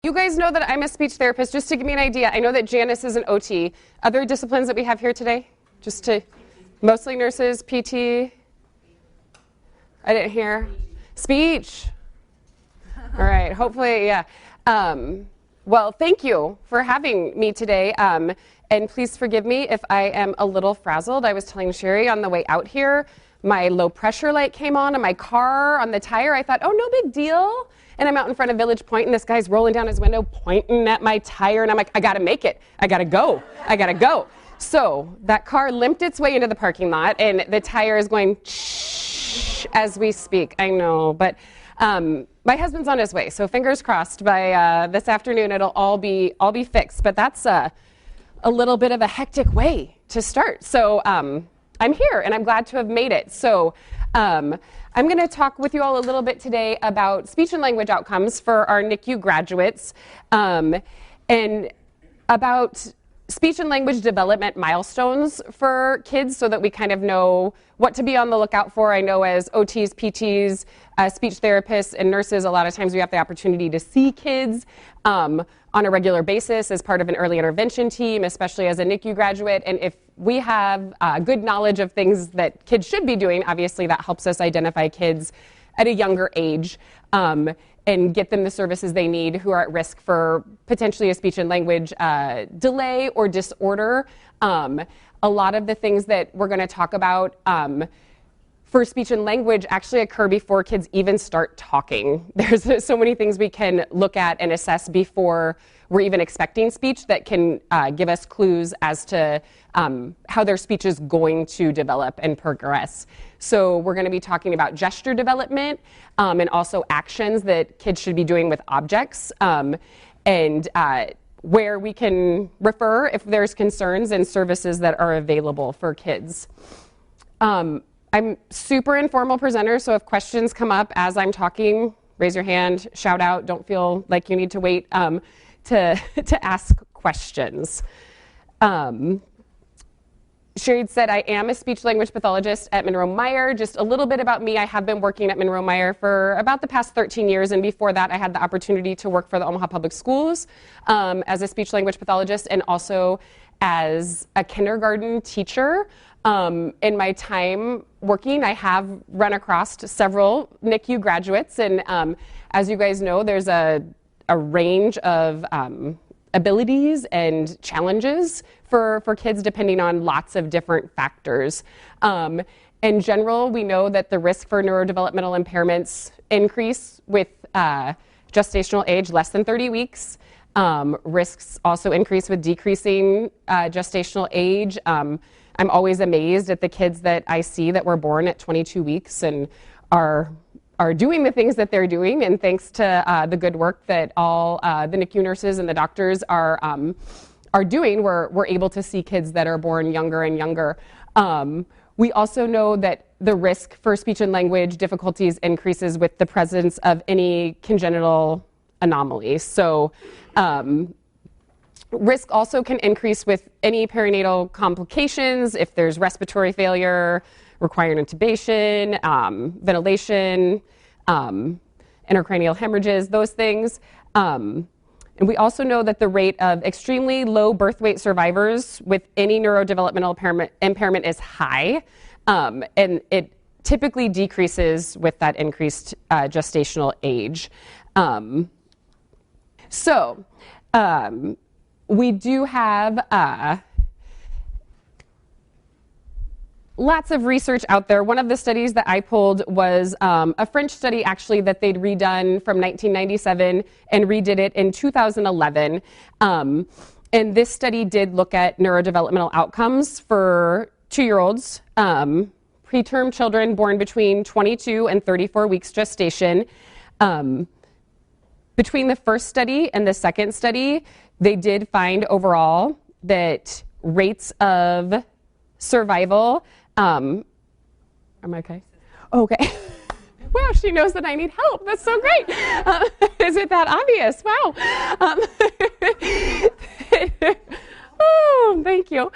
you guys know that I'm a speech therapist. Just to give me an idea, I know that Janice is an OT. Other disciplines that we have here today? Just to, mostly nurses, PT? I didn't hear. Speech. All right, hopefully, yeah. Well, thank you for having me today. And please forgive me if I am a little frazzled. I was telling Sherry on the way out here, my low pressure light came on in my car on the tire. I thought, oh, no big deal. And I'm out in front of Village Point, and this guy's rolling down his window, pointing at my tire. And I'm like, I got to make it. I got to go. I got to go. So that car limped its way into the parking lot, and the tire is going shh as we speak. I know, but my husband's on his way, so fingers crossed. By this afternoon, it'll all be fixed. But that's a little bit of a hectic way to start. So I'm here, and I'm glad to have made it. So I'm going to talk with you all a little bit today about speech and language outcomes for our NICU graduates, and about speech and language development milestones for kids so that we kind of know what to be on the lookout for. I know as OTs, PTs, speech therapists, and nurses, a lot of times we have the opportunity to see kids on a regular basis as part of an early intervention team, especially as a NICU graduate. And if we have good knowledge of things that kids should be doing, obviously that helps us identify kids at a younger age and get them the services they need who are at risk for potentially a speech and language delay or disorder. A lot of the things that we're going to talk about for speech and language actually occur before kids even start talking. There's so many things we can look at and assess before we're even expecting speech that can give us clues as to how their speech is going to develop and progress. So we're going to be talking about gesture development and also actions that kids should be doing with objects, and where we can refer if there's concerns and services that are available for kids. I'm super informal presenter, so if questions come up as I'm talking, raise your hand, shout out. Don't feel like you need to wait to ask questions. Sherry said I am a speech-language pathologist at Monroe-Meyer. Just a little bit about me. I have been working at Monroe-Meyer for about the past 13 years, and before that I had the opportunity to work for the Omaha Public Schools as a speech-language pathologist and also as a kindergarten teacher. In my time working, I have run across several NICU graduates, and as you guys know, there's a range of abilities and challenges for kids depending on lots of different factors. In general, we know that the risk for neurodevelopmental impairments increase with gestational age less than 30 weeks. Risks also increase with decreasing gestational age. I'm always amazed at the kids that I see that were born at 22 weeks and are doing the things that they're doing, and thanks to the good work that all the NICU nurses and the doctors are doing, we're able to see kids that are born younger and younger. We also know that the risk for speech and language difficulties increases with the presence of any congenital anomalies. So risk also can increase with any perinatal complications if there's respiratory failure, requiring intubation, ventilation, intracranial hemorrhages, those things. And we also know that the rate of extremely low birth weight survivors with any neurodevelopmental impairment is high, and it typically decreases with that increased gestational age. We do have lots of research out there. One of the studies that I pulled was a French study actually that they'd redone from 1997 and redid it in 2011. And this study did look at neurodevelopmental outcomes for 2-year-olds, preterm children born between 22 and 34 weeks gestation. Between the first study and the second study, they did find overall that rates of survival, am I okay? Okay. Wow, she knows that I need help. That's so great. Is it that obvious? Wow. Oh, thank you.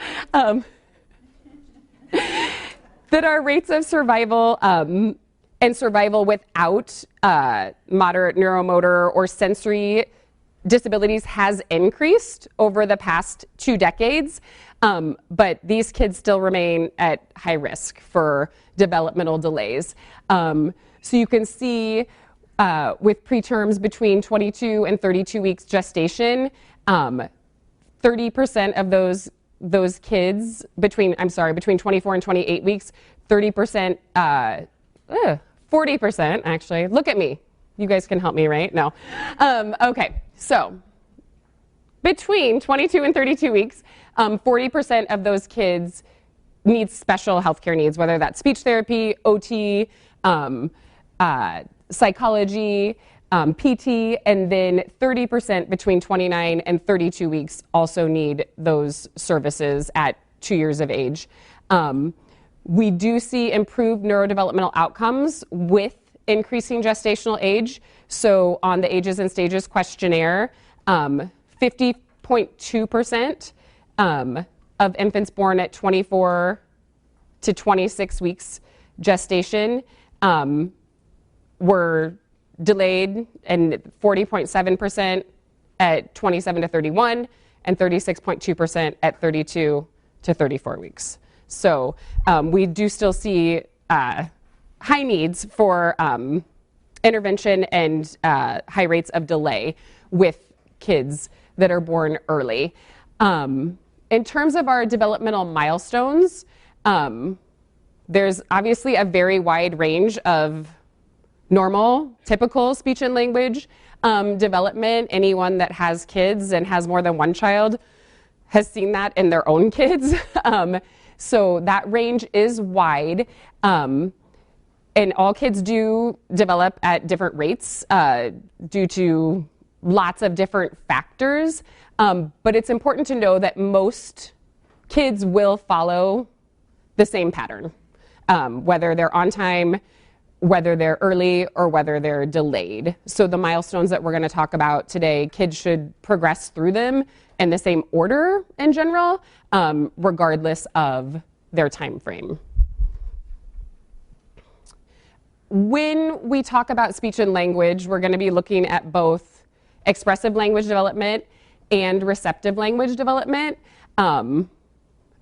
That our rates of survival and survival without moderate neuromotor or sensory disabilities has increased over the past 2 decades, but these kids still remain at high risk for developmental delays. So you can see with preterms between 22 and 32 weeks gestation, 30% of those kids between 24 and 28 weeks, 30%, 40% actually. Look at me. You guys can help me, right? No. Okay, so between 22 and 32 weeks, 40% of those kids need special healthcare needs, whether that's speech therapy, OT, psychology, PT, and then 30% between 29 and 32 weeks also need those services at 2 years of age. We do see improved neurodevelopmental outcomes with increasing gestational age. So on the Ages and Stages questionnaire, 50.2% of infants born at 24 to 26 weeks gestation were delayed, and 40.7% at 27 to 31, and 36.2% at 32 to 34 weeks. So we do still see high needs for intervention and high rates of delay with kids that are born early. In terms of our developmental milestones, there's obviously a very wide range of normal, typical speech and language development. Anyone that has kids and has more than one child has seen that in their own kids. So that range is wide. And all kids do develop at different rates due to lots of different factors. But it's important to know that most kids will follow the same pattern, whether they're on time, whether they're early, or whether they're delayed. So the milestones that we're going to talk about today, kids should progress through them in the same order in general, regardless of their time frame. When we talk about speech and language, we're going to be looking at both expressive language development and receptive language development.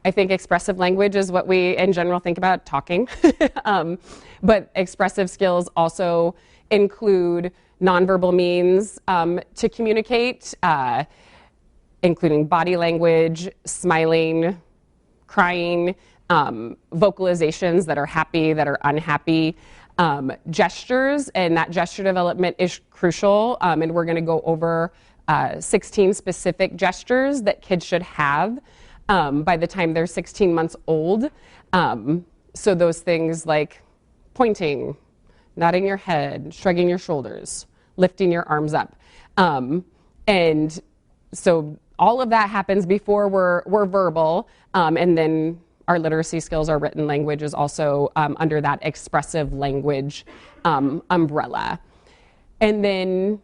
I think expressive language is what we in general think about talking, but expressive skills also include nonverbal means to communicate, including body language, smiling, crying, vocalizations that are happy, that are unhappy, gestures, and that gesture development is crucial, and we're going to go over 16 specific gestures that kids should have by the time they're 16 months old. So those things like pointing, nodding your head, shrugging your shoulders, lifting your arms up. And so all of that happens before we're verbal, and then our literacy skills, our written language is also under that expressive language umbrella. And then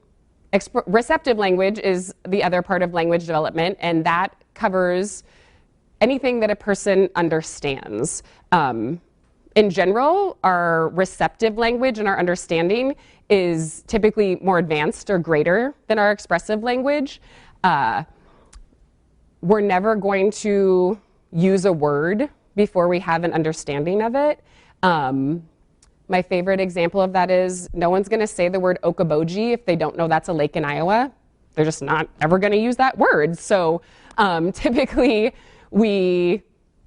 receptive language is the other part of language development, and that covers anything that a person understands. In general, our receptive language and our understanding is typically more advanced or greater than our expressive language. We're never going to use a word before we have an understanding of it. My favorite example of that is no one's going to say the word Okoboji if they don't know that's a lake in Iowa. They're just not ever going to use that word. So typically we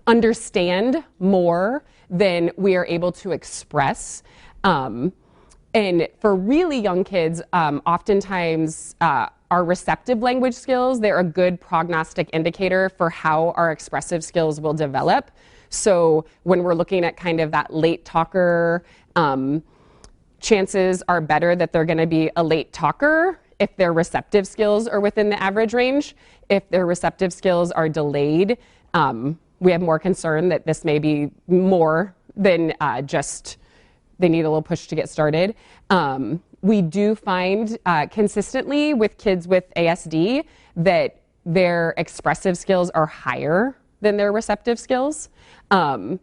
understand more than we are able to express. And for really young kids, oftentimes our receptive language skills, they're a good prognostic indicator for how our expressive skills will develop. So when we're looking at kind of that late talker, chances are better that they're going to be a late talker if their receptive skills are within the average range. If their receptive skills are delayed, we have more concern that this may be more than just they need a little push to get started. We do find consistently with kids with ASD that their expressive skills are higher than their receptive skills. I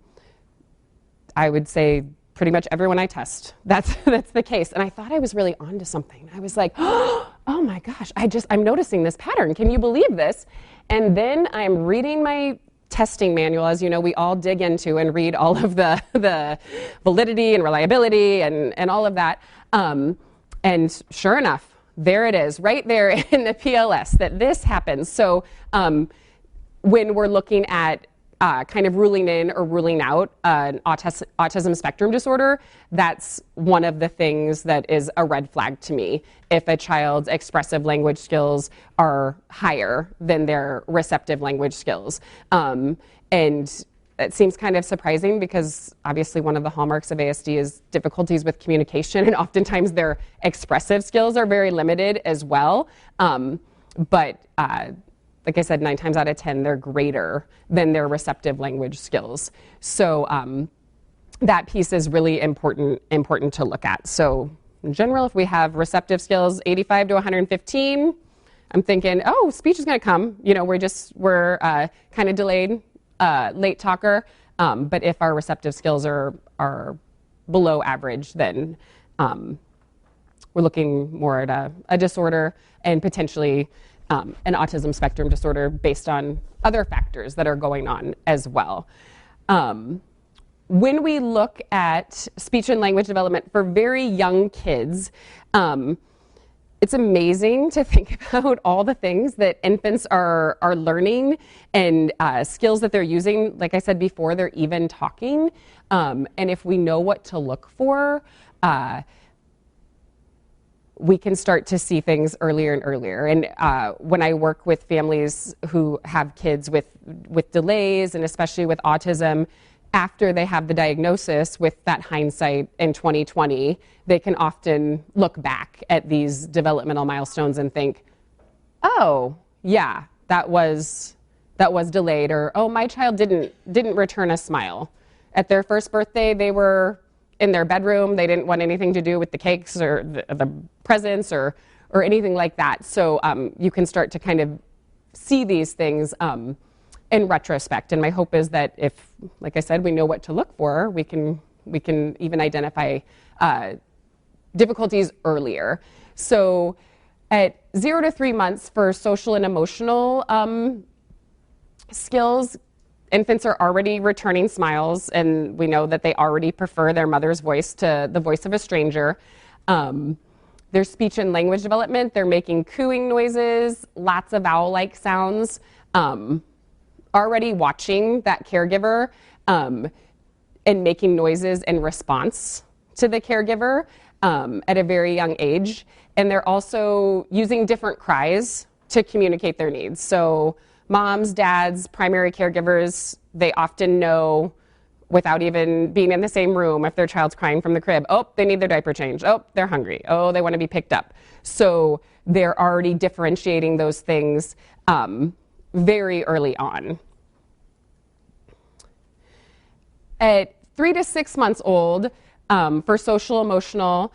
would say pretty much everyone I test, that's the case. And I thought I was really onto something. I was like, oh, oh my gosh, I'm noticing this pattern. Can you believe this? And then I'm reading my testing manual, as you know, we all dig into and read all of the validity and reliability and all of that. And sure enough, there it is, right there in the PLS, that this happens. So when we're looking at kind of ruling in or ruling out an autism spectrum disorder, that's one of the things that is a red flag to me. If a child's expressive language skills are higher than their receptive language skills. And it seems kind of surprising because obviously one of the hallmarks of ASD is difficulties with communication, and oftentimes their expressive skills are very limited as well. But like I said, 9 times out of 10, they're greater than their receptive language skills. So that piece is really important to look at. So in general, if we have receptive skills 85 to 115, I'm thinking, oh, speech is going to come. You know, we're kind of delayed, late talker. But if our receptive skills are below average, then we're looking more at a disorder and potentially an autism spectrum disorder based on other factors that are going on as well. When we look at speech and language development for very young kids, it's amazing to think about all the things that infants are learning and skills that they're using. Like I said before, they're even talking. And if we know what to look for, we can start to see things earlier and earlier. And when I work with families who have kids with delays, and especially with autism, after they have the diagnosis, with that hindsight in 2020, they can often look back at these developmental milestones and think, oh, yeah, that was delayed, or oh, my child didn't return a smile. At their first birthday, they were in their bedroom. They didn't want anything to do with the cakes or the presents or anything like that. So you can start to kind of see these things in retrospect. And my hope is that if, like I said, we know what to look for, we can even identify difficulties earlier. So at 0 to 3 months for social and emotional skills, infants are already returning smiles, and we know that they already prefer their mother's voice to the voice of a stranger. Their speech and language development, they're making cooing noises, lots of vowel-like sounds, already watching that caregiver and making noises in response to the caregiver at a very young age. And they're also using different cries to communicate their needs. So moms, dads, primary caregivers, they often know without even being in the same room if their child's crying from the crib. Oh, they need their diaper changed. Oh, they're hungry. Oh, they want to be picked up. So they're already differentiating those things very early on. At 3 to 6 months old, for social emotional,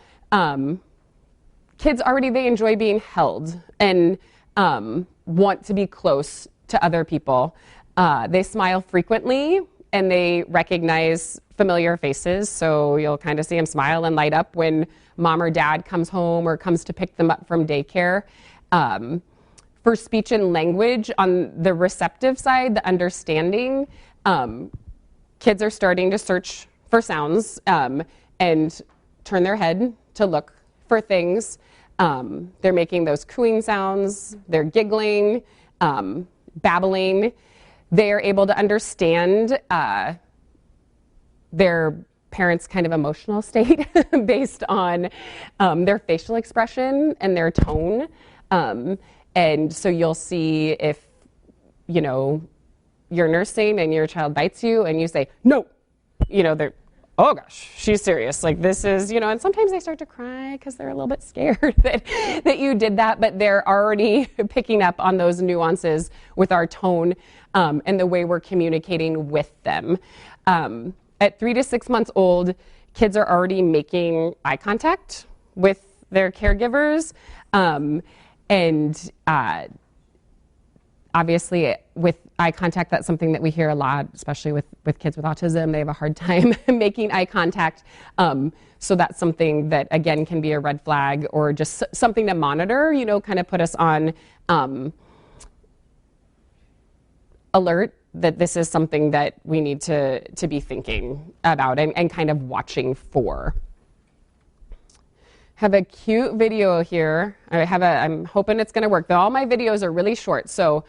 kids already, they enjoy being held and want to be close to other people. They smile frequently and they recognize familiar faces. So you'll kind of see them smile and light up when mom or dad comes home or comes to pick them up from daycare. For speech and language, on the receptive side, the understanding, kids are starting to search for sounds and turn their head to look for things. They're making those cooing sounds, they're giggling, babbling. They are able to understand their parents' kind of emotional state based on their facial expression and their tone. And so you'll see if, you know, you're nursing and your child bites you and you say, no, you know, they're, oh gosh, she's serious. Like this is, you know, and sometimes they start to cry because they're a little bit scared that you did that, but they're already picking up on those nuances with our tone and the way we're communicating with them. At 3 to 6 months old, kids are already making eye contact with their caregivers. And Obviously, with eye contact, that's something that we hear a lot, especially with kids with autism. They have a hard time making eye contact. So that's something that, again, can be a red flag or just something to monitor, kind of put us on alert that this is something that we need to be thinking about and kind of watching for. Have a cute video here. I'm hoping it's going to work. All my videos are really short, so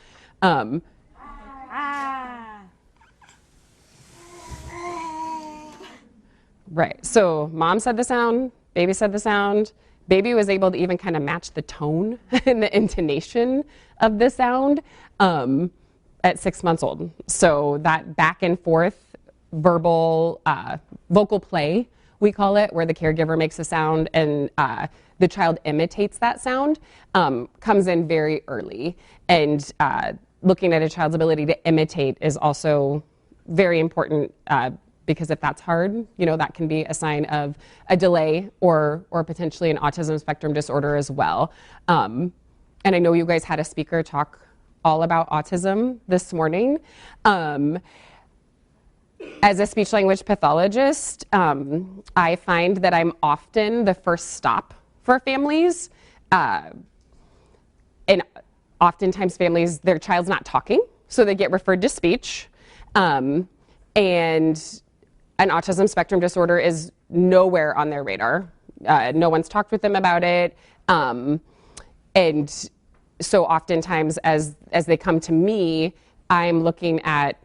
right. So mom said the sound, baby said the sound. Baby was able to even kind of match the tone and the intonation of the sound at 6 months old. So that back and forth vocal play, we call it, where the caregiver makes a sound and the child imitates that sound, comes in very early. And looking at a child's ability to imitate is also very important because if that's hard, that can be a sign of a delay or potentially an autism spectrum disorder as well. And I know you guys had a speaker talk all about autism this morning. As a speech language pathologist, I find that I'm often the first stop for families. And oftentimes families, their child's not talking, so they get referred to speech. And an autism spectrum disorder is nowhere on their radar. No one's talked with them about it. And so oftentimes as they come to me, I'm looking at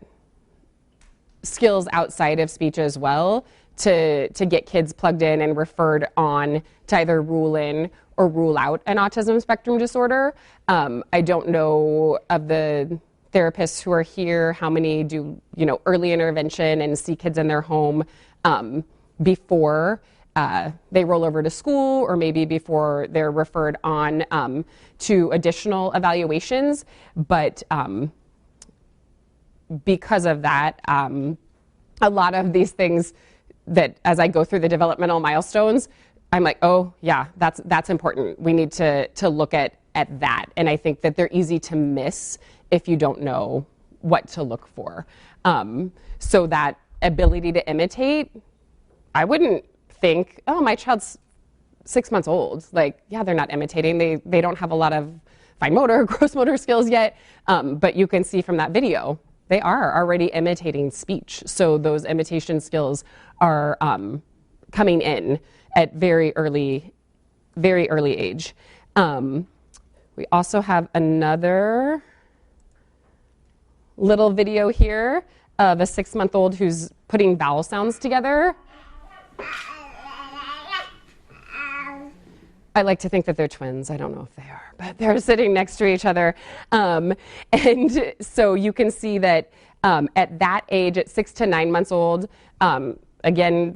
skills outside of speech as well to get kids plugged in and referred on to either rule in or rule out an autism spectrum disorder. I don't know of the therapists who are here how many do early intervention and see kids in their home before they roll over to school or maybe before they're referred on to additional evaluations. But because of that, a lot of these things that as I go through the developmental milestones, I'm like, oh yeah, that's important. We need to look at that. And I think that they're easy to miss if you don't know what to look for. So that ability to imitate, I wouldn't think, oh, my child's 6 months old. Like, yeah, they're not imitating. They don't have a lot of fine motor, gross motor skills yet. But you can see from that video, they are already imitating speech. So those imitation skills are coming in at very early age. We also have another little video here of a 6-month-old who's putting vowel sounds together. I like to think that they're twins. I don't know if they are, but they're sitting next to each other. And so you can see that at that age, at 6 to 9 months old, again,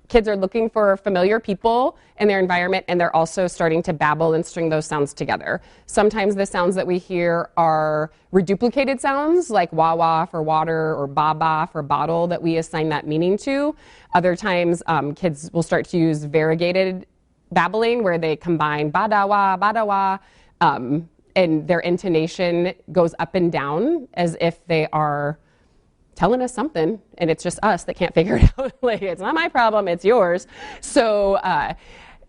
kids are looking for familiar people in their environment, and they're also starting to babble and string those sounds together. Sometimes the sounds that we hear are reduplicated sounds, like wah-wah for water or ba-ba for bottle, that we assign that meaning to. Other times, kids will start to use variegated babbling, where they combine ba-da-wah, ba-da-wah, and their intonation goes up and down as if they are telling us something, and it's just us that can't figure it out. Like, it's not my problem, it's yours. So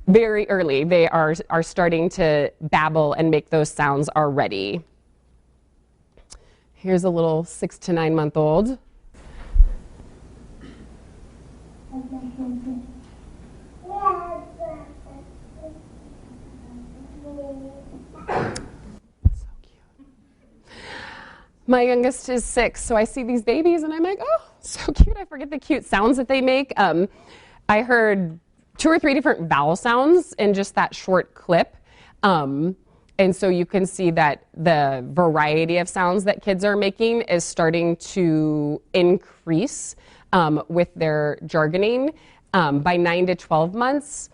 very early, they are starting to babble and make those sounds already. Here's a little 6 to 9 month old. My youngest is 6, so I see these babies and I'm like, oh, so cute. I forget the cute sounds that they make. I heard 2 or 3 different vowel sounds in just that short clip. And so you can see that the variety of sounds that kids are making is starting to increase with their jargoning. By 9 to 12 months,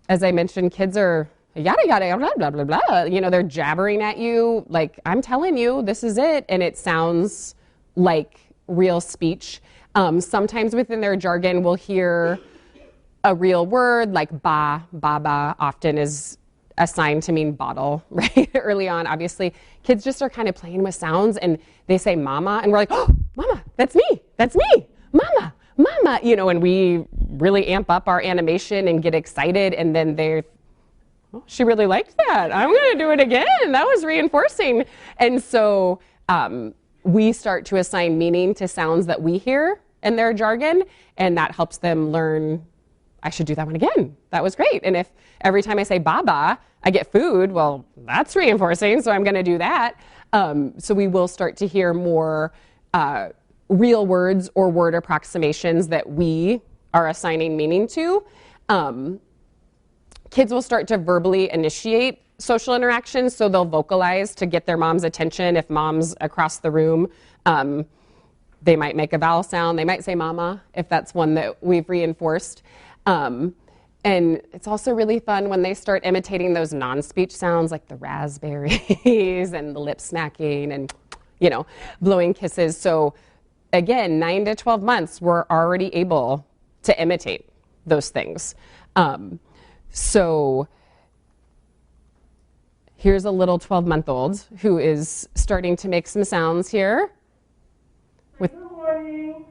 as I mentioned, kids are yada yada blah blah blah blah. You know, they're jabbering at you like, I'm telling you, this is it, and it sounds like real speech. Sometimes within their jargon, we'll hear a real word like ba, baba. Often is a sign to mean bottle, right? Early on, obviously, kids just are kind of playing with sounds and they say mama, and we're like, oh, mama, that's me, mama, mama, and we really amp up our animation and get excited, and then they're, oh, she really liked that. I'm going to do it again. That was reinforcing. And so we start to assign meaning to sounds that we hear in their jargon, and that helps them learn, I should do that one again. That was great. And if every time I say baba, I get food, well, that's reinforcing, so I'm going to do that. So we will start to hear more real words or word approximations that we are assigning meaning to. Kids will start to verbally initiate social interactions, so they'll vocalize to get their mom's attention. If mom's across the room, they might make a vowel sound. They might say mama, if that's one that we've reinforced. And it's also really fun when they start imitating those non-speech sounds like the raspberries and the lip smacking and, blowing kisses. So again, 9 to 12 months, we're already able to imitate those things. So here's a little 12-month-old who is starting to make some sounds here. With Good morning.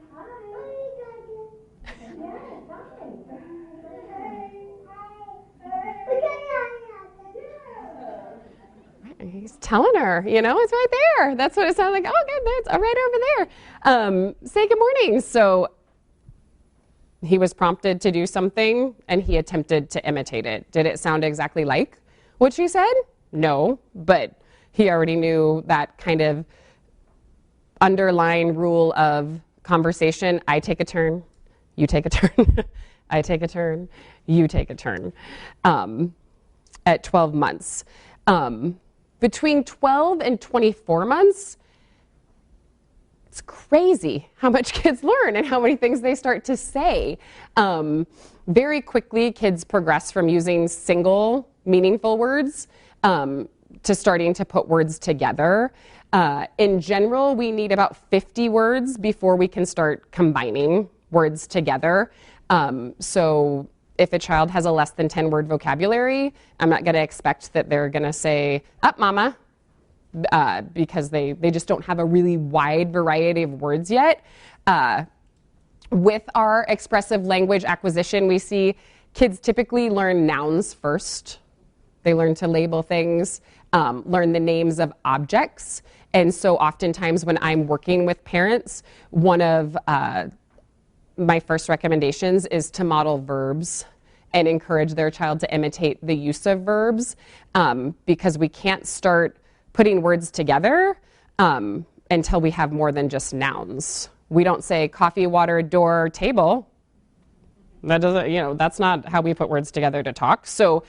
He's telling her, it's right there. That's what it sounds like. Oh, good, that's right over there. Say good morning. So he was prompted to do something, and he attempted to imitate it. Did it sound exactly like what she said? No, but he already knew that kind of underlying rule of conversation. I take a turn, you take a turn, I take a turn, you take a turn, at 12 months. Between 12 and 24 months, it's crazy how much kids learn and how many things they start to say. Very quickly, kids progress from using single meaningful words to starting to put words together. In general, we need about 50 words before we can start combining words together. So if a child has a less than 10 word vocabulary, I'm not going to expect that they're going to say, up mama, because they just don't have a really wide variety of words yet. With our expressive language acquisition, we see kids typically learn nouns first. They learn to label things, learn the names of objects. And so oftentimes when I'm working with parents, one of my first recommendations is to model verbs and encourage their child to imitate the use of verbs, because we can't start putting words together until we have more than just nouns. We don't say coffee, water, door, table. That doesn't, that's not how we put words together to talk. So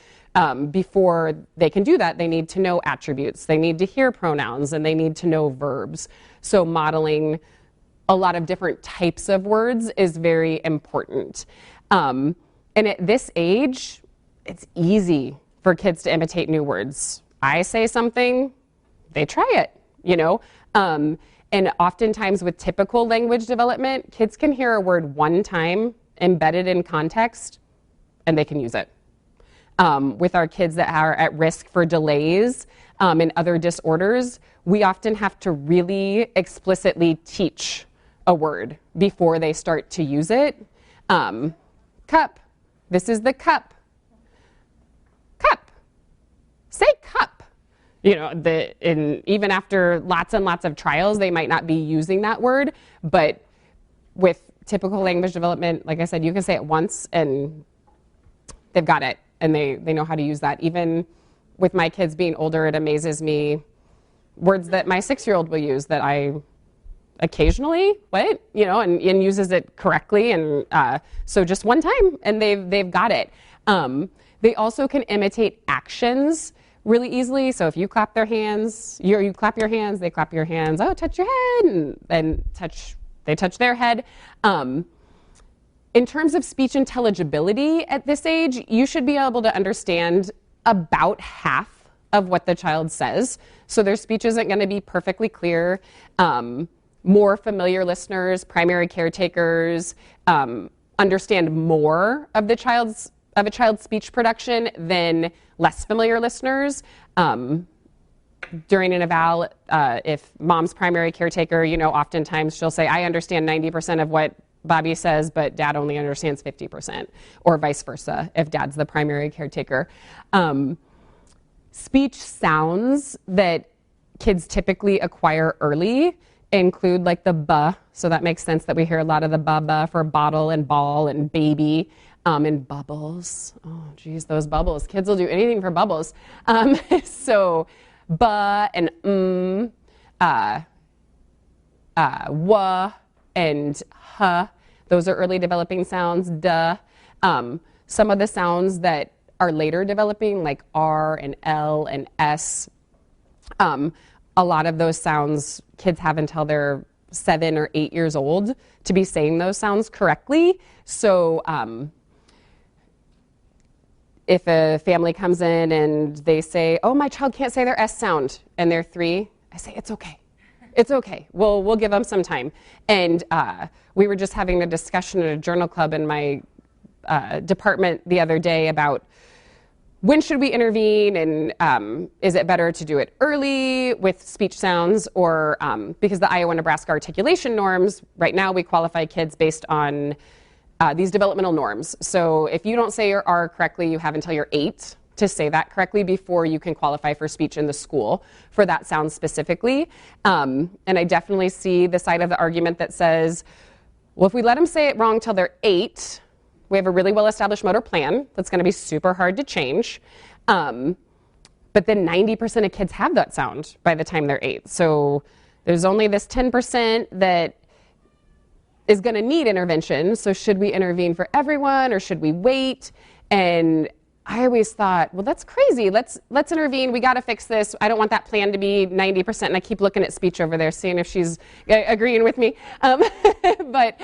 before they can do that, they need to know attributes, they need to hear pronouns, and they need to know verbs. So modeling a lot of different types of words is very important. And at this age, it's easy for kids to imitate new words. I say something, they try it, and oftentimes with typical language development, kids can hear a word one time embedded in context, and they can use it. With our kids that are at risk for delays and other disorders, we often have to really explicitly teach a word before they start to use it. Cup. This is the cup. Cup. Say cup. Even after lots and lots of trials, they might not be using that word, but with typical language development, like I said, you can say it once and they've got it, and they know how to use that. Even with my kids being older, it amazes me words that my 6-year-old will use that I occasionally, and uses it correctly, and so just one time, and they've got it. They also can imitate actions really easily. So if you clap their hands, you clap your hands, they clap your hands. Oh, touch your head, and then they touch their head. In terms of speech intelligibility at this age, you should be able to understand about half of what the child says. So their speech isn't going to be perfectly clear. More familiar listeners, primary caretakers, understand more of of a child's speech production than less familiar listeners. During an eval, if mom's primary caretaker, oftentimes she'll say, I understand 90% of what Bobby says, but dad only understands 50%, or vice versa, if dad's the primary caretaker. Speech sounds that kids typically acquire early include like the buh, so that makes sense that we hear a lot of the buh for bottle and ball and baby, and bubbles. Oh, geez, those bubbles. Kids will do anything for bubbles. So buh and wah and huh. Those are early developing sounds. Duh. Some of the sounds that are later developing, like R and L and S, a lot of those sounds kids have until they're 7 or 8 years old to be saying those sounds correctly. So if a family comes in and they say, oh, my child can't say their S sound, and they're 3, I say, it's okay. It's okay. We'll give them some time. And we were just having a discussion at a journal club in my department the other day about when should we intervene, and is it better to do it early with speech sounds, or because the Iowa-Nebraska articulation norms, right now we qualify kids based on these developmental norms. So if you don't say your R correctly, you have until you're 8 to say that correctly before you can qualify for speech in the school for that sound specifically. And I definitely see the side of the argument that says, well, if we let them say it wrong till they're 8, we have a really well-established motor plan that's going to be super hard to change. But then 90% of kids have that sound by the time they're 8. So there's only this 10% that is going to need intervention. So should we intervene for everyone, or should we wait? And I always thought, well, that's crazy. Let's intervene. We got to fix this. I don't want that plan to be 90%. And I keep looking at speech over there, seeing if she's agreeing with me. But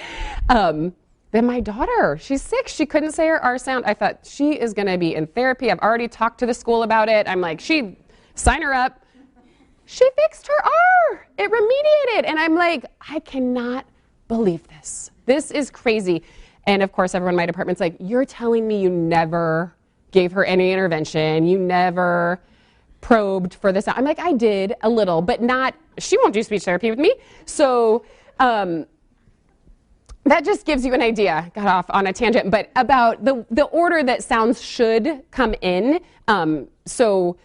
then my daughter, she's 6. She couldn't say her R sound. I thought, she is going to be in therapy. I've already talked to the school about it. I'm like, sign her up. She fixed her R. It remediated. And I'm like, I cannot believe this. This is crazy. And of course, everyone in my department's like, you're telling me you never gave her any intervention, you never probed for this. I'm like, I did a little, but not, she won't do speech therapy with me. So that just gives you an idea, got off on a tangent, but about the order that sounds should come in. So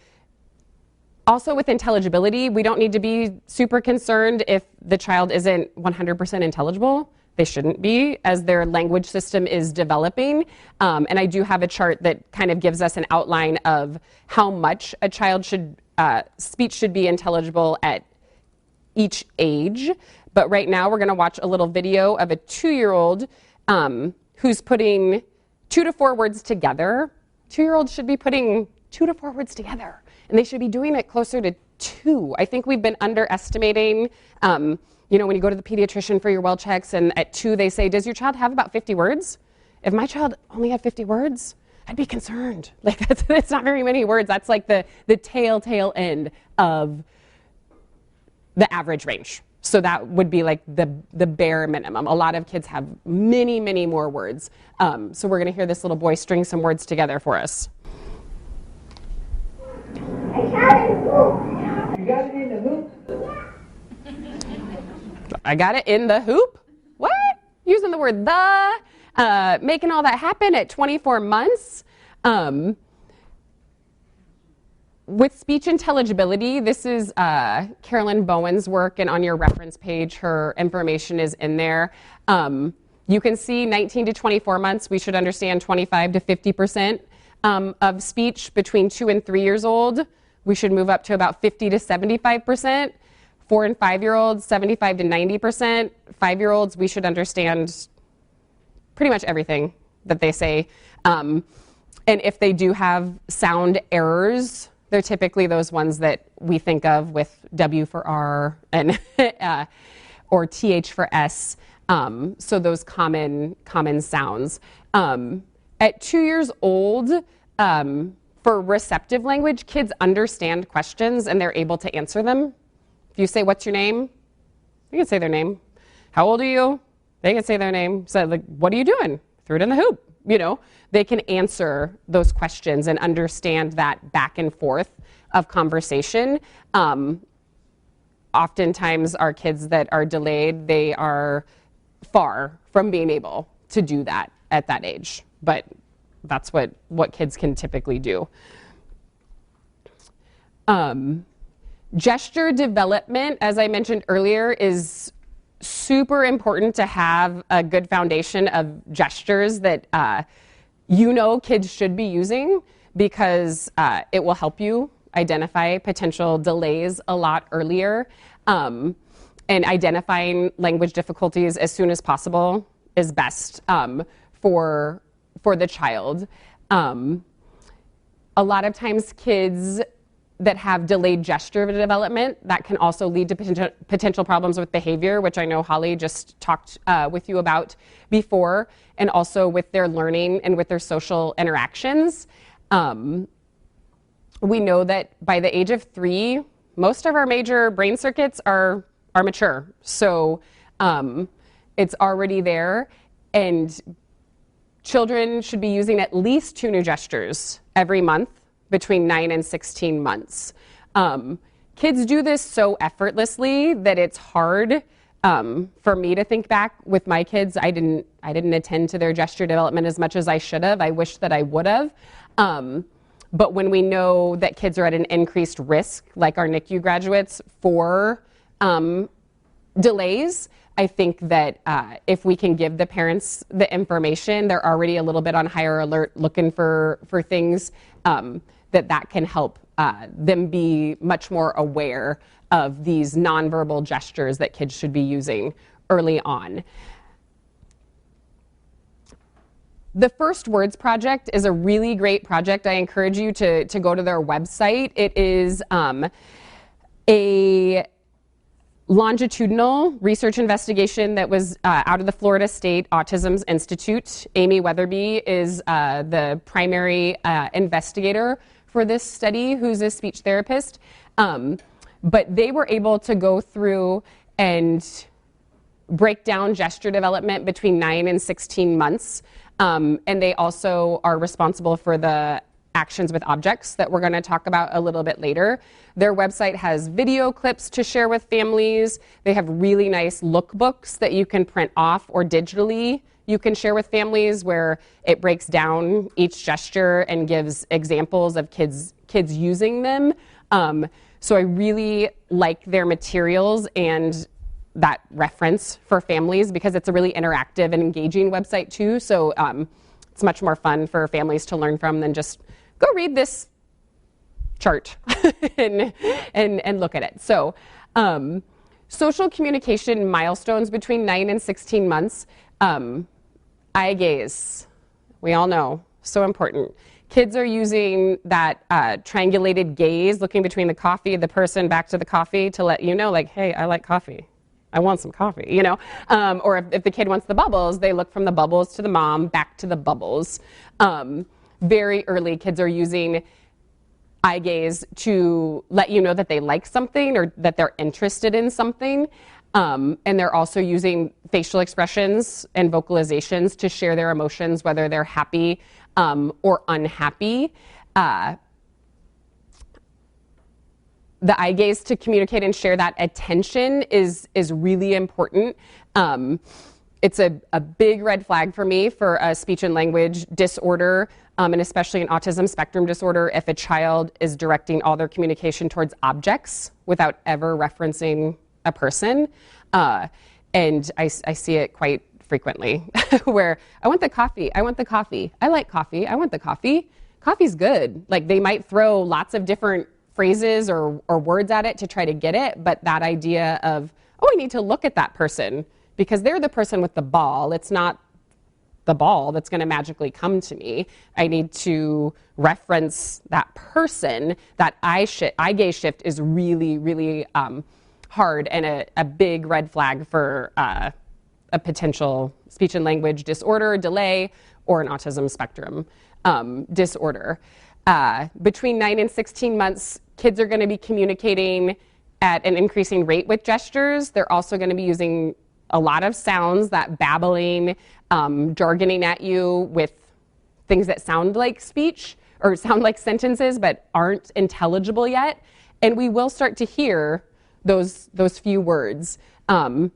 also with intelligibility, we don't need to be super concerned if the child isn't 100% intelligible. They shouldn't be, as their language system is developing. And I do have a chart that kind of gives us an outline of how much a child speech should be intelligible at each age. But right now we're going to watch a little video of a 2-year-old who's putting 2 to 4 words together. 2-year-olds should be putting 2 to 4 words together, and they should be doing it closer to 2. I think we've been underestimating. When you go to the pediatrician for your well checks, and at 2 they say, does your child have about 50 words? If my child only had 50 words, I'd be concerned. Like, that's not very many words. That's like the tail end of the average range. So that would be like the bare minimum. A lot of kids have many, many more words. So we're going to hear this little boy string some words together for us. You got it in the hoop? I got it in the hoop? What? Using the word the, making all that happen at 24 months. With speech intelligibility, this is Carolyn Bowen's work, and on your reference page, her information is in there. You can see 19 to 24 months, we should understand 25 to 50% of speech. Between 2 and 3 years old, we should move up to about 50 to 75%. 4 and 5-year-olds, 75 to 90%. 5-year-olds, we should understand pretty much everything that they say. And if they do have sound errors, they're typically those ones that we think of with W for R and or TH for S. So those common sounds. At 2 years old, for receptive language, kids understand questions and they're able to answer them. If you say, what's your name? You can say their name. How old are you? They can say their name. So, like, what are you doing? threw it in the hoop. They can answer those questions and understand that back and forth of conversation. Oftentimes our kids that are delayed, they are far from being able to do that at that age, but that's what kids can typically do. Gesture development, as I mentioned earlier, is super important to have a good foundation of gestures that kids should be using, because it will help you identify potential delays a lot earlier, and identifying language difficulties as soon as possible is best for the child. A lot of times kids that have delayed gesture development, that can also lead to potential problems with behavior, which I know Holly just talked with you about before, and also with their learning and with their social interactions. We know that by the age of 3, most of our major brain circuits are mature. So it's already there, and children should be using at least 2 new gestures every month between 9 and 16 months. Kids do this so effortlessly that it's hard for me to think back with my kids. I didn't attend to their gesture development as much as I should have. I wish that I would have. But when we know that kids are at an increased risk, like our NICU graduates, for delays, I think that if we can give the parents the information, they're already a little bit on higher alert looking for things, that can help them be much more aware of these nonverbal gestures that kids should be using early on. The First Words Project is a really great project. I encourage you to go to their website. It is a longitudinal research investigation that was out of the Florida State Autism Institute. Amy Weatherby is the primary investigator for this study, who's a speech therapist. But they were able to go through and break down gesture development between 9 and 16 months. And they also are responsible for the actions with objects that we're going to talk about a little bit later. Their website has video clips to share with families. They have really nice lookbooks that you can print off, or digitally you can share with families, where it breaks down each gesture and gives examples of kids using them. So I really like their materials and that reference for families, because it's a really interactive and engaging website too. So it's much more fun for families to learn from than just go read this chart and look at it. So social communication milestones between 9 and 16 months. Eye gaze, we all know, so important. Kids are using that triangulated gaze, looking between the coffee, the person, back to the coffee, to let you know, like, hey, I like coffee. I want some coffee, Or if the kid wants the bubbles, they look from the bubbles to the mom, back to the bubbles. Very early, kids are using eye gaze to let you know that they like something or that they're interested in something. And they're also using facial expressions and vocalizations to share their emotions, whether they're happy or unhappy. The eye gaze to communicate and share that attention is really important. It's a big red flag for me for a speech and language disorder, and especially an autism spectrum disorder, if a child is directing all their communication towards objects without ever referencing a person. And I see it quite frequently, where I want the coffee, I want the coffee, I like coffee, I want the coffee. Coffee's good. Like, they might throw lots of different phrases or words at it to try to get it, but that idea of, oh, I need to look at that person because they're the person with the ball. It's not the ball that's going to magically come to me. I need to reference that person. That eye gaze shift is really, really hard, and a big red flag for a potential speech and language disorder, delay, or an autism spectrum disorder. Between 9 and 16 months, kids are going to be communicating at an increasing rate with gestures. They're also going to be using a lot of sounds, that babbling, jargoning at you with things that sound like speech or sound like sentences but aren't intelligible yet. And we will start to hear those few words. And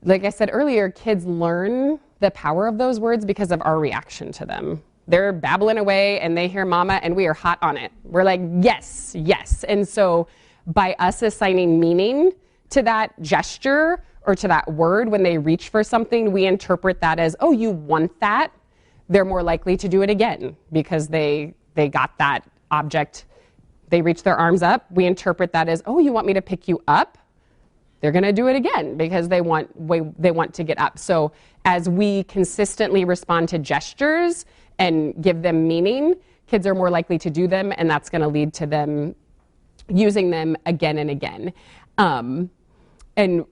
like I said earlier, kids learn the power of those words because of our reaction to them. They're babbling away and they hear mama and we are hot on it. We're like, yes, yes. And so by us assigning meaning to that gesture or to that word when they reach for something, we interpret that as, oh, you want that? They're more likely to do it again because they got that object. They reach their arms up. We interpret that as, oh, you want me to pick you up? They're going to do it again because they want to get up. So as we consistently respond to gestures and give them meaning, kids are more likely to do them, and that's going to lead to them using them again and again. And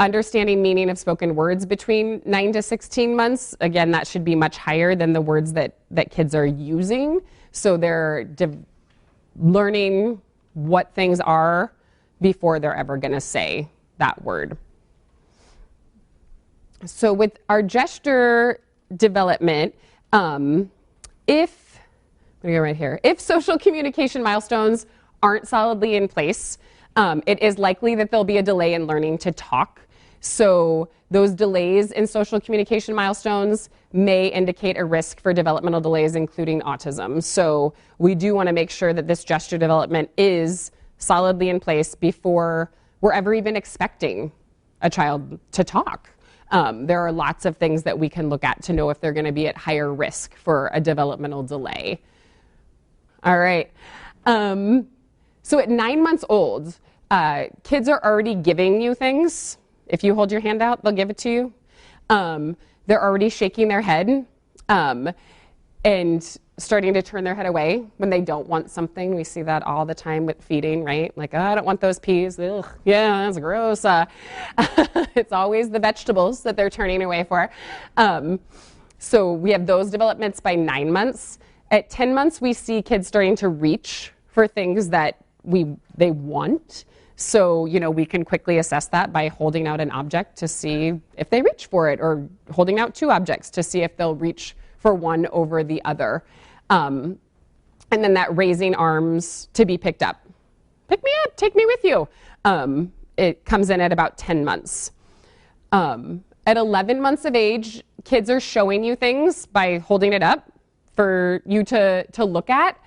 understanding meaning of spoken words between 9 to 16 months, again, that should be much higher than the words that kids are using. So they're learning what things are before they're ever going to say that word. So with our gesture development, if social communication milestones aren't solidly in place, it is likely that there'll be a delay in learning to talk. So those delays in social communication milestones may indicate a risk for developmental delays, including autism. So we do want to make sure that this gesture development is solidly in place before we're ever even expecting a child to talk. There are lots of things that we can look at to know if they're going to be at higher risk for a developmental delay. All right. So at 9 months old, kids are already giving you things. If you hold your hand out, they'll give it to you. They're already shaking their head and starting to turn their head away when they don't want something. We see that all the time with feeding, right? Like, oh, I don't want those peas. Ugh, yeah, that's gross. It's always the vegetables that they're turning away for. So we have those developments by 9 months. At 10 months, we see kids starting to reach for things that they want. So, we can quickly assess that by holding out an object to see if they reach for it, or holding out two objects to see if they'll reach for one over the other. And then that raising arms to be picked up. Pick me up, take me with you. It comes in at about 10 months. At 11 months of age, kids are showing you things by holding it up for you to look at.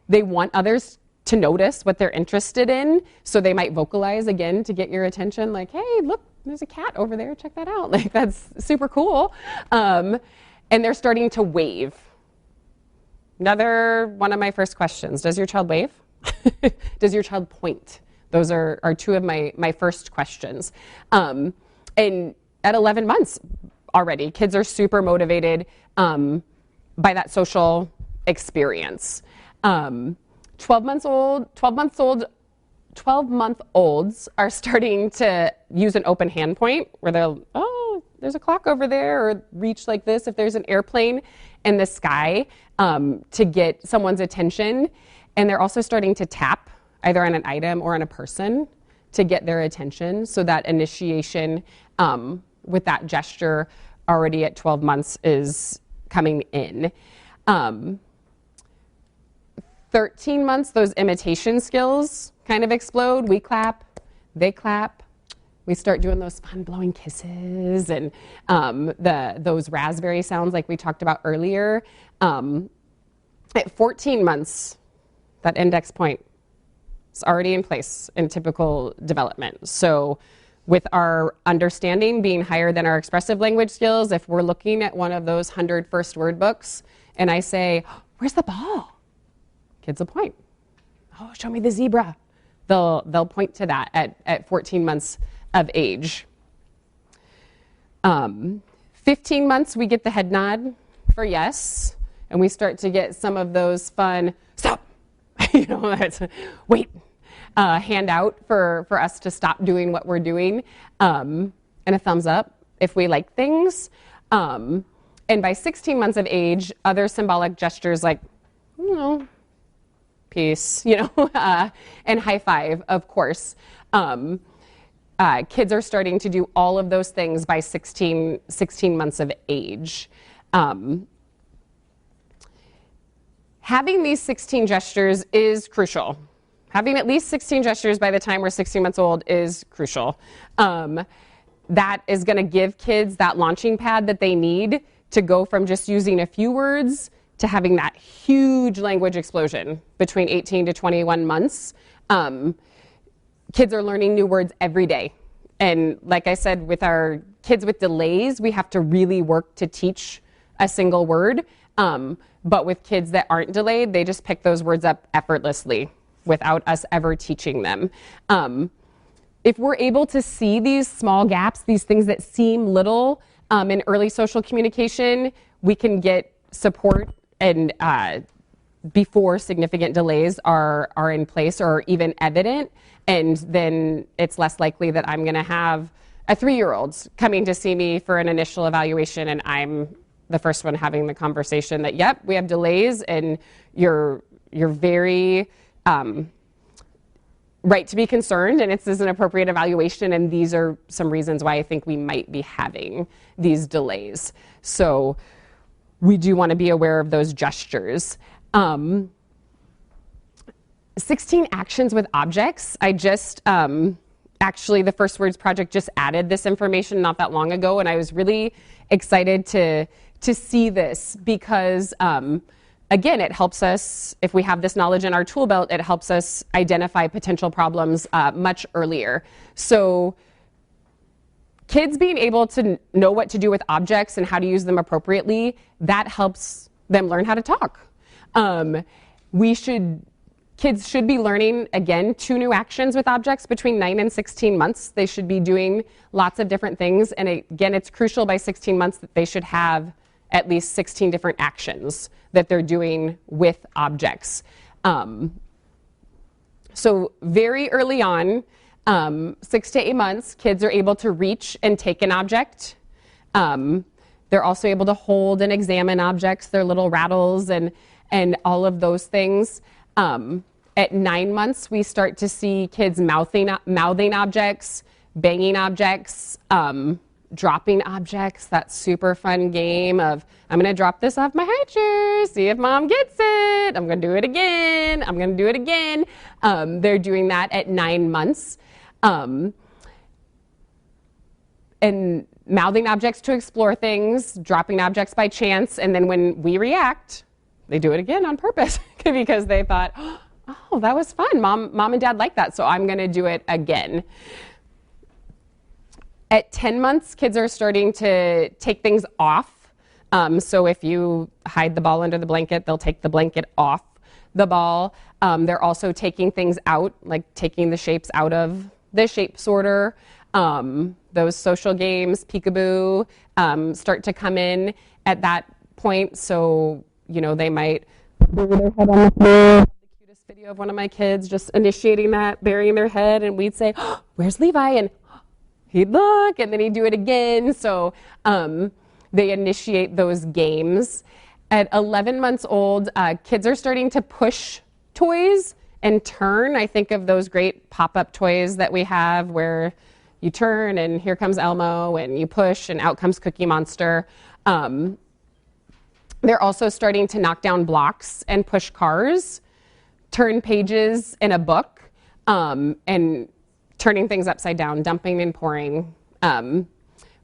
They want others to notice what they're interested in, so they might vocalize again to get your attention, like, hey, look, there's a cat over there, check that out. Like, that's super cool. And they're starting to wave. Another one of my first questions, does your child wave? Does your child point? Those are two of my first questions. And at 11 months already, kids are super motivated by that social experience. 12-month-olds are starting to use an open hand point where they'll, oh, there's a clock over there, or reach like this if there's an airplane in the sky to get someone's attention. And they're also starting to tap either on an item or on a person to get their attention. So that initiation with that gesture already at 12 months is coming in. 13 months, those imitation skills kind of explode. We clap, they clap. We start doing those fun blowing kisses and those raspberry sounds like we talked about earlier. At 14 months, that index point is already in place in typical development. So with our understanding being higher than our expressive language skills, if we're looking at one of those 100 first word books and I say, where's the ball? Kids will point. Oh, show me the zebra. They'll point to that at 14 months of age. 15 months, we get the head nod for yes, and we start to get some of those fun, stop, that's, wait, hand out for us to stop doing what we're doing, and a thumbs up if we like things. And by 16 months of age, other symbolic gestures like, peace, and high five, of course. kids are starting to do all of those things by 16 months of age. Having these 16 gestures is crucial. Having at least 16 gestures by the time we're 16 months old is crucial. That is going to give kids that launching pad that they need to go from just using a few words to having that huge language explosion between 18 to 21 months. Kids are learning new words every day. And like I said, with our kids with delays, we have to really work to teach a single word. But with kids that aren't delayed, they just pick those words up effortlessly without us ever teaching them. If we're able to see these small gaps, these things that seem little in early social communication, we can get support and before significant delays are in place or even evident, and then it's less likely that I'm going to have a 3-year-old coming to see me for an initial evaluation and I'm the first one having the conversation that, yep, we have delays and you're very right to be concerned, and this is an appropriate evaluation, and these are some reasons why I think we might be having these delays. So we do want to be aware of those gestures. 16 actions with objects. I just, actually the First Words Project just added this information not that long ago, and I was really excited to see this because, again, it helps us, if we have this knowledge in our tool belt, it helps us identify potential problems much earlier. So kids being able to know what to do with objects and how to use them appropriately, that helps them learn how to talk. Kids should be learning, again, 2 new actions with objects between 9 and 16 months. They should be doing lots of different things. And again, it's crucial by 16 months that they should have at least 16 different actions that they're doing with objects. So very early on, 6 to 8 months, kids are able to reach and take an object. They're also able to hold and examine objects, their little rattles and all of those things. At 9 months, we start to see kids mouthing objects, banging objects, dropping objects, that super fun game of, I'm going to drop this off my high chair, see if mom gets it, I'm going to do it again, I'm going to do it again. They're doing that at 9 months. And mouthing objects to explore things, dropping objects by chance, and then when we react, they do it again on purpose because they thought, oh, that was fun. Mom and dad like that, so I'm going to do it again. At 10 months, kids are starting to take things off. So if you hide the ball under the blanket, they'll take the blanket off the ball. They're also taking things out, like taking the shapes out of the shape sorter. Those social games, peekaboo, start to come in at that point. So, you know, they might bury their head on the floor. The cutest video of one of my kids just initiating that, burying their head, and we'd say, oh, where's Levi? And he'd look, and then he'd do it again. So they initiate those games. At 11 months old, kids are starting to push toys and turn. I think of those great pop-up toys that we have where you turn and here comes Elmo, and you push and out comes Cookie Monster. They're also starting to knock down blocks and push cars, turn pages in a book, and turning things upside down, dumping and pouring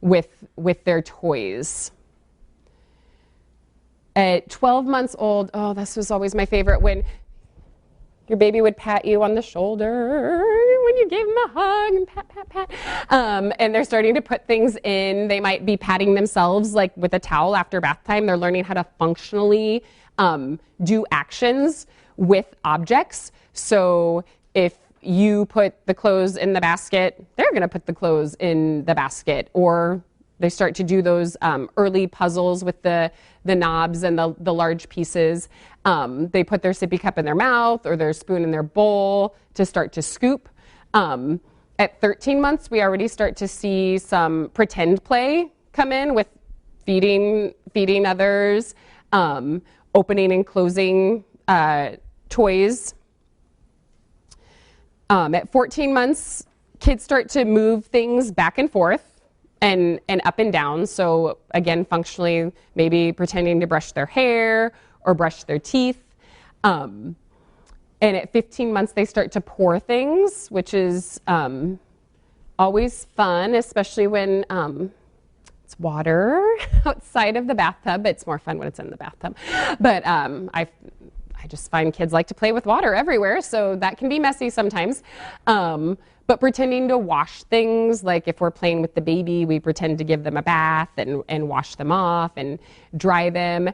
with their toys. At 12 months old, oh, this was always my favorite, when your baby would pat you on the shoulder when you gave them a hug and pat, pat, pat. And they're starting to put things in. They might be patting themselves like with a towel after bath time. They're learning how to functionally do actions with objects. So if you put the clothes in the basket, they're going to put the clothes in the basket. Or they start to do those early puzzles with the knobs and the large pieces. They put their sippy cup in their mouth or their spoon in their bowl to start to scoop. At 13 months, we already start to see some pretend play come in with feeding others, opening and closing toys. At 14 months, Kids start to move things back and forth and up and down. So again, functionally, maybe pretending to brush their hair or brush their teeth. And at 15 months, they start to pour things, which is always fun, especially when it's water outside of the bathtub. It's more fun when it's in the bathtub. But I just find kids like to play with water everywhere, so that can be messy sometimes. But pretending to wash things, like if we're playing with the baby, we pretend to give them a bath and wash them off and dry them.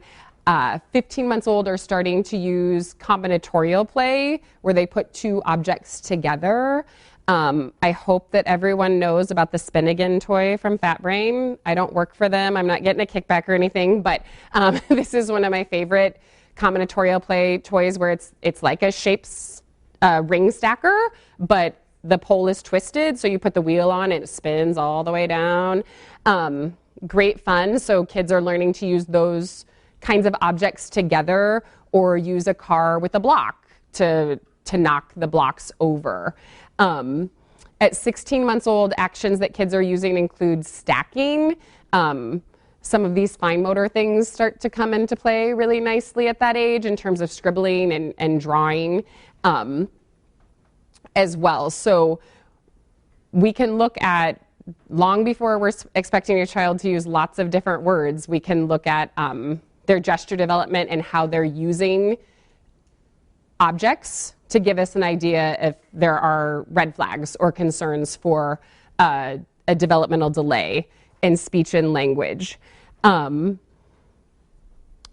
15 months old are starting to use combinatorial play, where they put two objects together. I hope that everyone knows about the Spin Again toy from Fat Brain. I don't work for them. I'm not getting a kickback or anything, but this is one of my favorite combinatorial play toys, where it's like a shapes ring stacker, but the pole is twisted, so you put the wheel on and it spins all the way down. Great fun. So kids are learning to use those kinds of objects together, or use a car with a block to knock the blocks over. At 16 months old, actions that kids are using include stacking. Some of these fine motor things start to come into play really nicely at that age in terms of scribbling and drawing as well. So we can look at, long before we're expecting your child to use lots of different words, we can look at their gesture development and how they're using objects to give us an idea if there are red flags or concerns for a developmental delay in speech and language.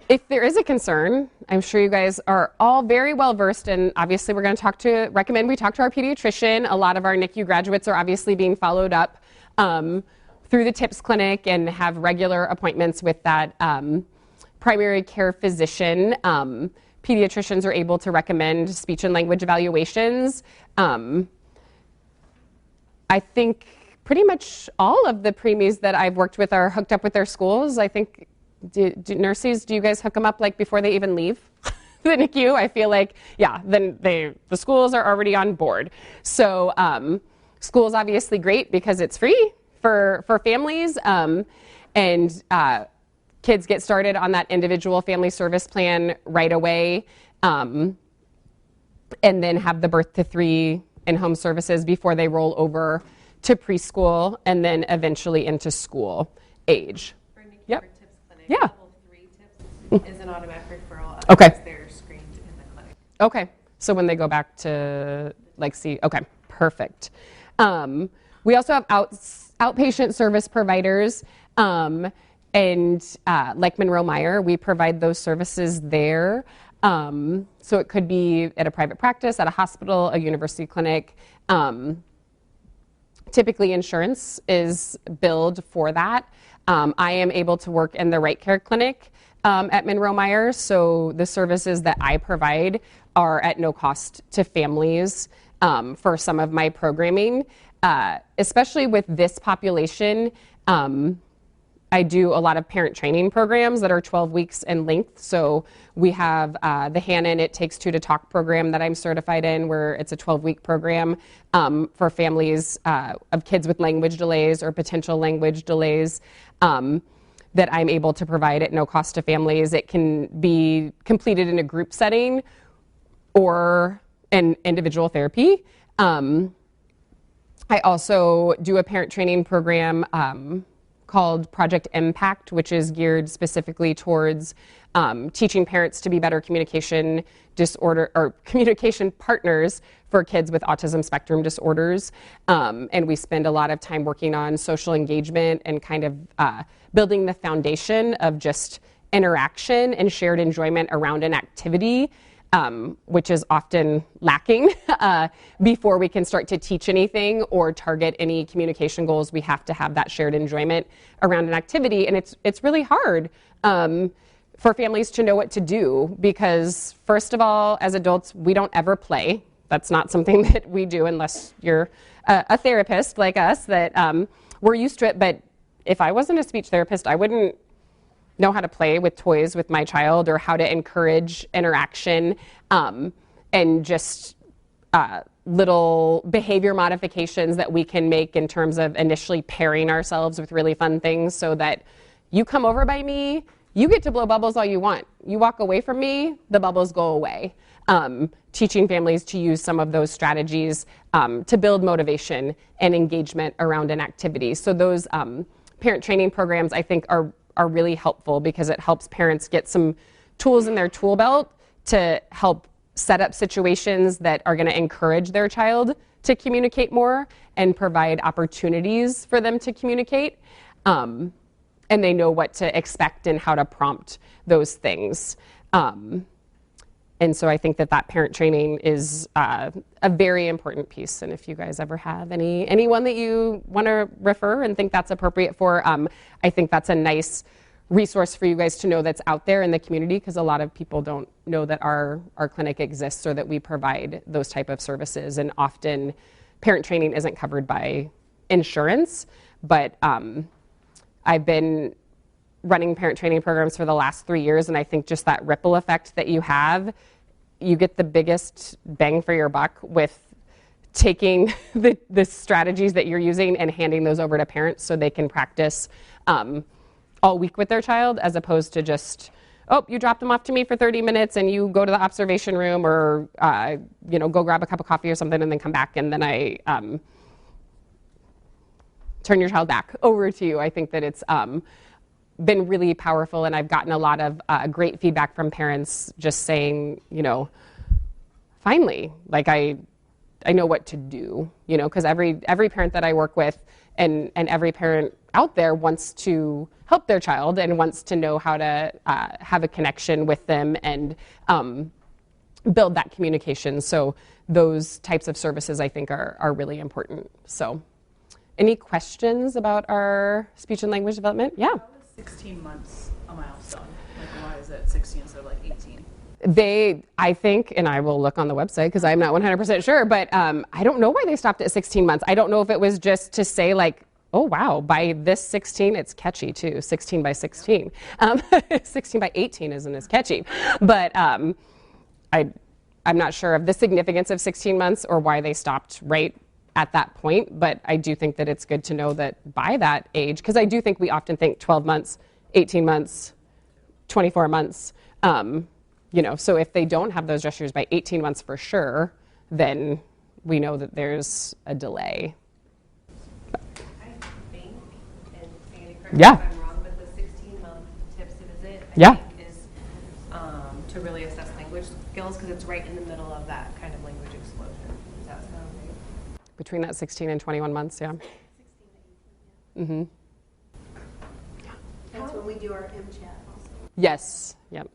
If there is a concern, I'm sure you guys are all very well versed, and obviously we're going to recommend we talk to our pediatrician. A lot of our NICU graduates are obviously being followed up through the TIPS clinic and have regular appointments with that primary care physician. Pediatricians are able to recommend speech and language evaluations. I think pretty much all of the preemies that I've worked with are hooked up with their schools. I think, do nurses, do you guys hook them up like before they even leave the NICU? I feel like, yeah, then the schools are already on board. So school's obviously great because it's free for families, and kids get started on that individual family service plan right away, and then have the birth to 3 in-home services before they roll over to preschool and then eventually into school age. For NICU Yep. or TIPS clinic, Yeah. level 3 TIPS is an automatic referral. Okay. Otherwise they're screened in the clinic. Okay, so when they go back to okay, perfect. We also have outpatient service providers, and like Monroe Meyer, we provide those services there. So it could be at a private practice, at a hospital, a university clinic. Typically insurance is billed for that. I am able to work in the Right Care Clinic at Monroe Meyer, so the services that I provide are at no cost to families for some of my programming. Especially with this population, I do a lot of parent training programs that are 12 weeks in length. So we have the Hannon It Takes Two to Talk program that I'm certified in, where it's a 12-week program for families of kids with language delays or potential language delays that I'm able to provide at no cost to families. It can be completed in a group setting or in individual therapy. I also do a parent training program called Project Impact, which is geared specifically towards teaching parents to be better communication partners for kids with autism spectrum disorders. And we spend a lot of time working on social engagement and kind of building the foundation of just interaction and shared enjoyment around an activity, which is often lacking before we can start to teach anything or target any communication goals. We have to have that shared enjoyment around an activity, and it's really hard for families to know what to do because, first of all, as adults, we don't ever play. That's not something that we do unless you're a therapist like us, that we're used to it. But if I wasn't a speech therapist, I wouldn't know how to play with toys with my child or how to encourage interaction and just little behavior modifications that we can make in terms of initially pairing ourselves with really fun things, so that you come over by me, you get to blow bubbles all you want. You walk away from me, the bubbles go away. Teaching families to use some of those strategies to build motivation and engagement around an activity. So those parent training programs, I think, are really helpful, because it helps parents get some tools in their tool belt to help set up situations that are going to encourage their child to communicate more and provide opportunities for them to communicate. And they know what to expect and how to prompt those things. And so I think that parent training is a very important piece. And if you guys ever have anyone that you want to refer and think that's appropriate for, I think that's a nice resource for you guys to know that's out there in the community, because a lot of people don't know that our clinic exists or that we provide those type of services. And often parent training isn't covered by insurance, but I've been running parent training programs for the last 3 years, and I think just that ripple effect that you have, you get the biggest bang for your buck with taking the strategies that you're using and handing those over to parents so they can practice all week with their child, as opposed to just, oh, you dropped them off to me for 30 minutes and you go to the observation room, or go grab a cup of coffee or something and then come back, and then I turn your child back over to you. I think that it's been really powerful, and I've gotten a lot of great feedback from parents just saying, finally, like I know what to do, because every parent that I work with and every parent out there wants to help their child and wants to know how to have a connection with them and build that communication. So those types of services, I think, are really important. So any questions about our speech and language development? Yeah. 16 months a milestone? Like, why is it 16 instead of like 18? I think, and I will look on the website because I'm not 100% sure, but I don't know why they stopped at 16 months. I don't know if it was just to say, like, oh, wow, by this 16, it's catchy too, 16 by 16. 16 by 18 isn't as catchy. But I'm not sure of the significance of 16 months or why they stopped right at that point, but I do think that it's good to know that by that age, because I do think we often think 12 months, 18 months, 24 months, so if they don't have those gestures by 18 months for sure, then we know that there's a delay. I think, and Sandy, correct Yeah. me if I'm wrong, but the 16-month tips to visit, Yeah. I think, is to really assess language skills, because it's right in the middle of that kind of language explosion. Does that sound right? Between that 16 and 21 months, yeah. 16 to 18, Mm-hmm. That's when we do our MChat also. Yes, yep.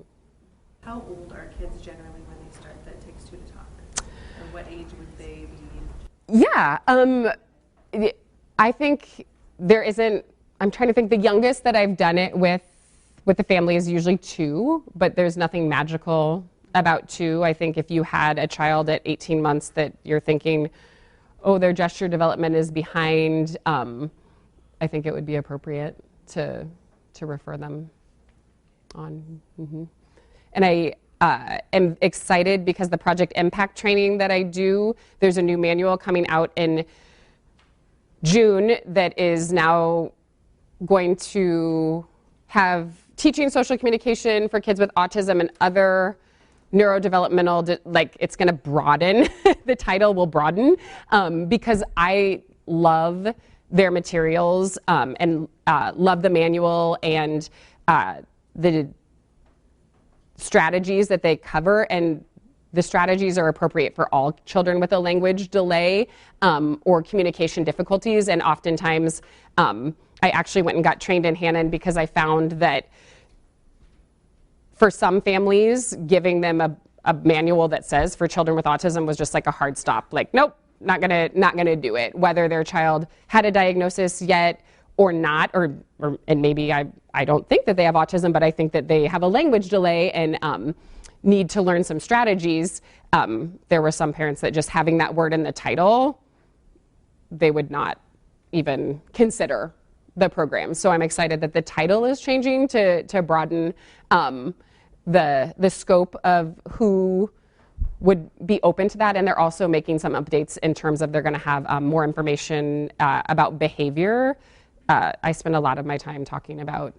How old are kids generally when they start That Takes Two to Talk? Or what age would they be? Yeah, I think there isn't, I'm trying to think, the youngest that I've done it with the family is usually 2, but there's nothing magical about 2. I think if you had a child at 18 months that you're thinking, oh, their gesture development is behind, I think it would be appropriate to refer them on. Mm-hmm. And I am excited because the Project Impact training that I do, there's a new manual coming out in June that is now going to have teaching social communication for kids with autism and other neurodevelopmental, it's going to broaden, the title will broaden, because I love their materials and love the manual and the strategies that they cover, and the strategies are appropriate for all children with a language delay or communication difficulties. And oftentimes, I actually went and got trained in Hannon because I found that for some families, giving them a manual that says for children with autism was just like a hard stop. Like, nope, not gonna do it. Whether their child had a diagnosis yet or not, and maybe I don't think that they have autism, but I think that they have a language delay and need to learn some strategies. There were some parents that just having that word in the title, they would not even consider the program. So I'm excited that the title is changing to broaden the scope of who would be open to that, and they're also making some updates in terms of they're going to have more information about behavior. I spend a lot of my time talking about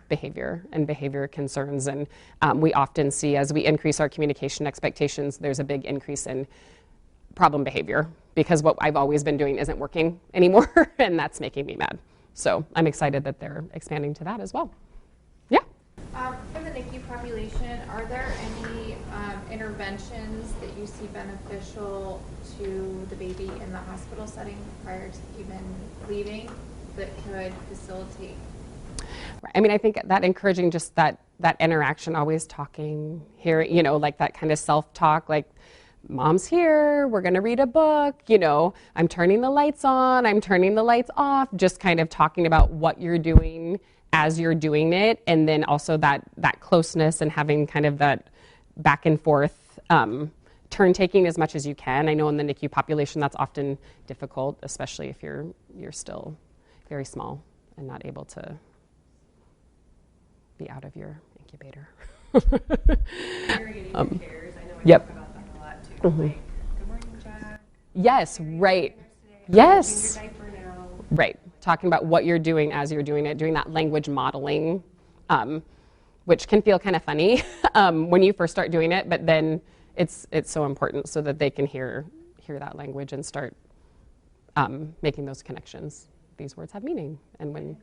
behavior and behavior concerns, and we often see as we increase our communication expectations, there's a big increase in problem behavior because what I've always been doing isn't working anymore, and that's making me mad. So I'm excited that they're expanding to that as well. Yeah. For the NICU population, are there any interventions that you see beneficial to the baby in the hospital setting prior to even leaving that could facilitate? I mean, I think that encouraging just that interaction, always talking, hearing, like that kind of self-talk, like, Mom's here, we're going to read a book, I'm turning the lights on, I'm turning the lights off, just kind of talking about what you're doing as you're doing it, and then also that closeness and having kind of that back and forth turn taking as much as you can. I know in the NICU population that's often difficult, especially if you're still very small and not able to be out of your incubator. Chairs, I know we Yep. talk about that a lot too. Mhm. Like, good morning, Jack. Yes, How are you right. doing today? Yes. Change your diaper now. Right. Talking about what you're doing as you're doing it, doing that language modeling, which can feel kind of funny when you first start doing it, but then it's so important so that they can hear that language and start making those connections. These words have meaning, and when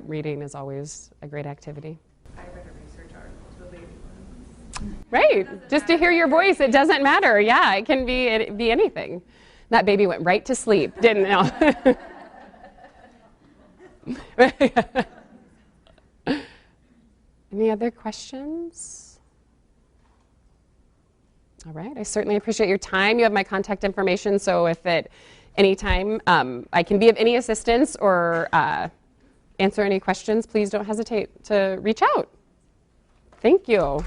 reading is always a great activity. I read a research article to a baby once. Right. Just to hear your voice, it doesn't matter. Yeah, it can be anything. That baby went right to sleep, didn't it? Any other questions? All right. I certainly appreciate your time. You have my contact information, so if at any time I can be of any assistance or answer any questions, please don't hesitate to reach out. Thank you.